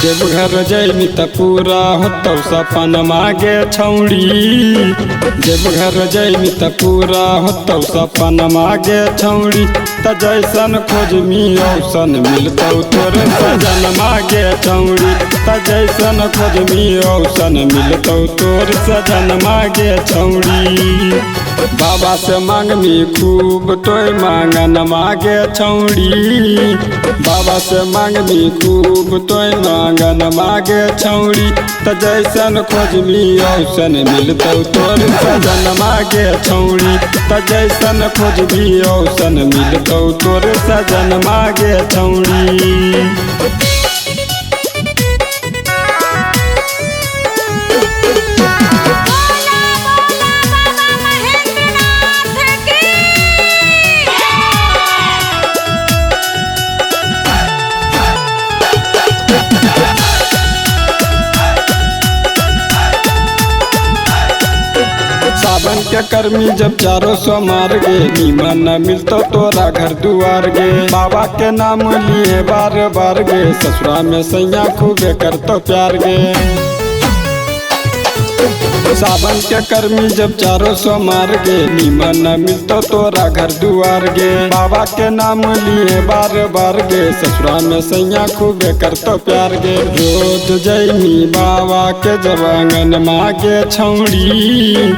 देवघर जैनी त पूरा होतौ सपन मागे छौड़ी। देवघर जैनी त पूरा होतौ सपन मागे छौड़ी। त जैसन खोजमी औसन मिलतौ तोर सजन मागे छौड़ी। त जैसन खोजमी औसन मिलतौ तोर सजन मागे छौड़ी। बाबा से मांगमी खूब तोय मांगन मागे छौड़ी। बाबा से मांगमी खूब तोय मांगन मागे छौड़ी। त जैसन खोजमी औसन मिलतौ तोर सजन मागे छौड़ी। त जैसन खोजमी औसन मिलतौ तोर सजन मागे छौड़ी। सावन के कर्मी जब चारों सौ मार गे, नीमन न मिलतो तोरा घर दुआर गे। बाबा के नाम लिए बार बार गे, ससुरा में सैया खूबे करतो प्यार गे। सावन के कर्मी जब चारों सौ मार गे, नीमन न मिलतो तोरा घर दुआर गे। बाबा के नाम लिए बार बार गे, ससुरा में सैया खूबे करतो प्यार गे। रोज जैनी बाबा के जब आंगन मागे छौड़ी।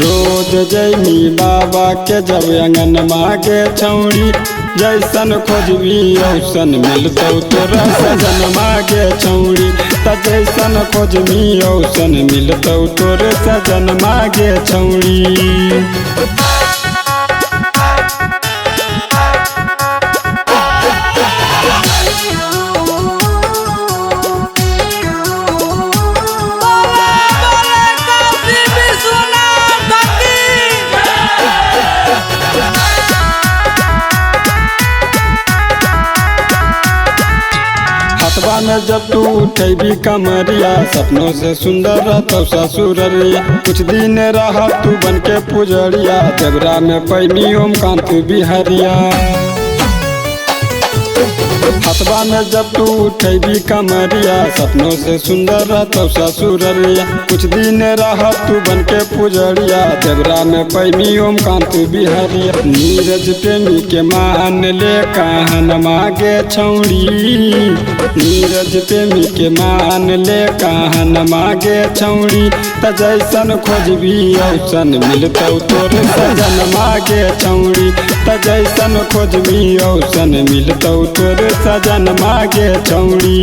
रोज जैनी बाबा के जब आंगन मागे छौड़ी। जैसन खोजबी औसन मिलतौ तोरा सजन मागे छौड़ी। त जैसन खोजबी औसन मिलतौ तोरे सजन मागे छौड़ी। हथवा में जब तू उठेबी कमरिया, सपनों से सुंदर रहतौ ससुररिया। कुछ दिन रह तू बन के पुजरिया, देवरा में पैनी ओम कांत बिहरिया। हथवा में जब तू उठेबी कमरिया, सपनों से सुंदर रहतौ ससुररिया। कुछ दिन रह तू बन के पुजरिया, देवरा में पैनी ओम कांत बिहरिया। नीरज प्रेमी के मान ले कहन मागे छौड़ी। नीरज प्रेमी के मान ले कहन मागे छौड़ी। त जैसन खोजबी औसन मिलतौ तोर सजन मागे छौड़ी। त जैसन खोजबी औसन मिलतौ तोर सजन मागे छौड़ी।